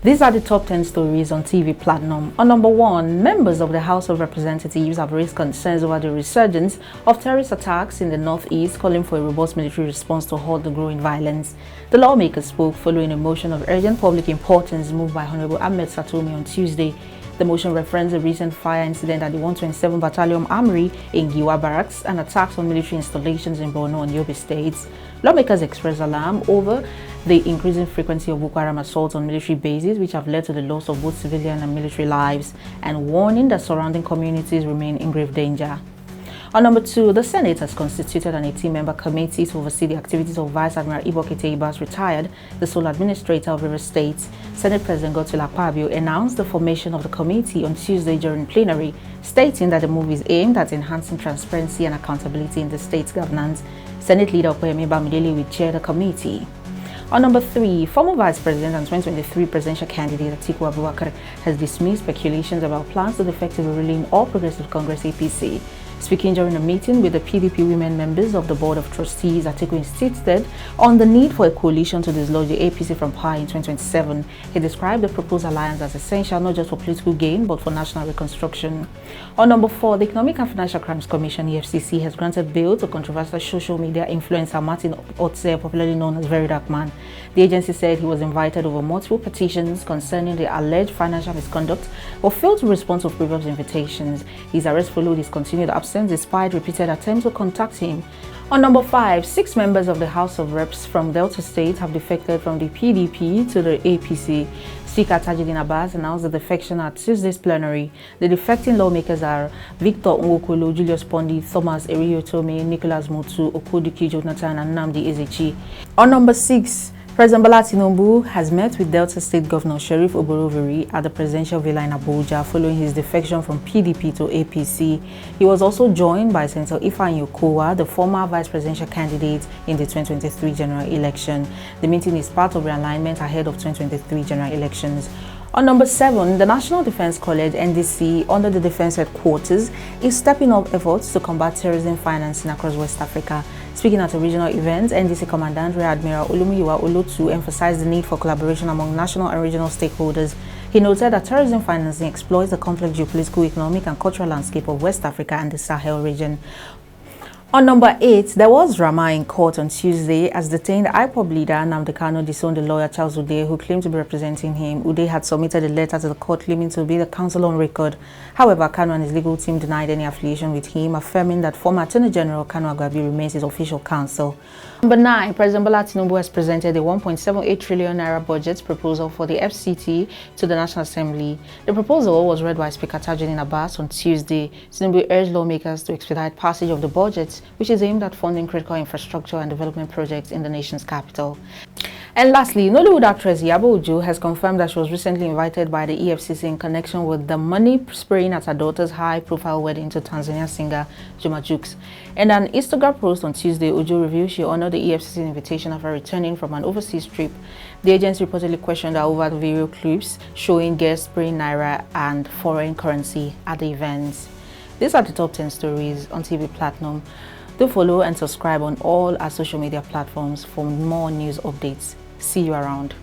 These are the top 10 stories on TV Platinum. On number 1, members of the House of Representatives have raised concerns over the resurgence of terrorist attacks in the northeast, calling for a robust military response to halt the growing violence. The lawmakers spoke following a motion of urgent public importance moved by Honorable Ahmed Satomi on Tuesday. The motion referenced a recent fire incident at the 127 Battalion Armory in Giwa Barracks and attacks on military installations in Borno and Yobe states. Lawmakers expressed alarm over the increasing frequency of Boko Haram assaults on military bases, which have led to the loss of both civilian and military lives, and warning that surrounding communities remain in grave danger. On number 2, the Senate has constituted an 18-member committee to oversee the activities of Vice Admiral Iyabo Ojo, retired, the sole administrator of Rivers State. Senate President Godswill Akpabio announced the formation of the committee on Tuesday during plenary, stating that the move is aimed at enhancing transparency and accountability in the state's governance. Senate Leader Okoyemi Bamidele will chair the committee. On number 3, former Vice President and 2023 presidential candidate Atiku Abubakar has dismissed speculations about plans to defect to the ruling All Progressive Congress APC. Speaking during a meeting with the PDP women members of the Board of Trustees, Atiku insisted on the need for a coalition to dislodge the APC from power in 2027. He described the proposed alliance as essential not just for political gain but for national reconstruction. On number 4, the Economic and Financial Crimes Commission (EFCC) has granted bail to controversial social media influencer Martin Otse, popularly known as Very Dark Man. The agency said he was invited over multiple petitions concerning the alleged financial misconduct but failed to respond to previous invitations. His arrest followed his continued absence despite repeated attempts to contact him. On number 5, 6 members of the House of Reps from Delta State have defected from the PDP to the APC. Speaker Tajuddin Abbas announced the defection at Tuesday's plenary. The defecting lawmakers are Victor Nwokolo, Julius Pondi, Thomas Eriotome, Nicholas Motu, Okodiki Jonathan, and Nnamdi Ezechi. On number 6, President Bola Tinubu has met with Delta State Governor Sheriff Oboroviri at the presidential villa in Abuja following his defection from PDP to APC. He was also joined by Senator Ifeanyi Okowa, the former vice presidential candidate in the 2023 general election. The meeting is part of realignment ahead of 2023 general elections. On number 7, the National Defense College (NDC) under the Defense Headquarters is stepping up efforts to combat terrorism financing across West Africa. Speaking at a regional event, NDC Commandant Rear Admiral Olumuyiwa Olotu emphasized the need for collaboration among national and regional stakeholders. He noted that terrorism financing exploits the complex geopolitical, economic, and cultural landscape of West Africa and the Sahel region. On number 8, there was drama in court on Tuesday as detained IPOB leader Nnamdi Kanu disowned the lawyer Charles Ude, who claimed to be representing him. Ude had submitted a letter to the court claiming to be the counsel on record. However, Kanu and his legal team denied any affiliation with him, affirming that former Attorney General Kanu Agbabi remains his official counsel. Number 9, President Bola Tinubu has presented a 1.78 trillion naira budget proposal for the FCT to the National Assembly. The proposal was read by Speaker Tajuddin Abbas on Tuesday. Tinubu urged lawmakers to expedite passage of the budget, which is aimed at funding critical infrastructure and development projects in the nation's capital. And lastly, Nollywood actress Iyabo Ojo has confirmed that she was recently invited by the EFCC in connection with the money spraying at her daughter's high-profile wedding to Tanzania singer Juma Jux. In an Instagram post on Tuesday, Ojo revealed she honored the EFCC's invitation after returning from an overseas trip. The agency reportedly questioned her over the video clips showing guests spraying naira and foreign currency at the event. These are the top 10 stories on TV Platinum. Do follow and subscribe on all our social media platforms for more news updates. See you around.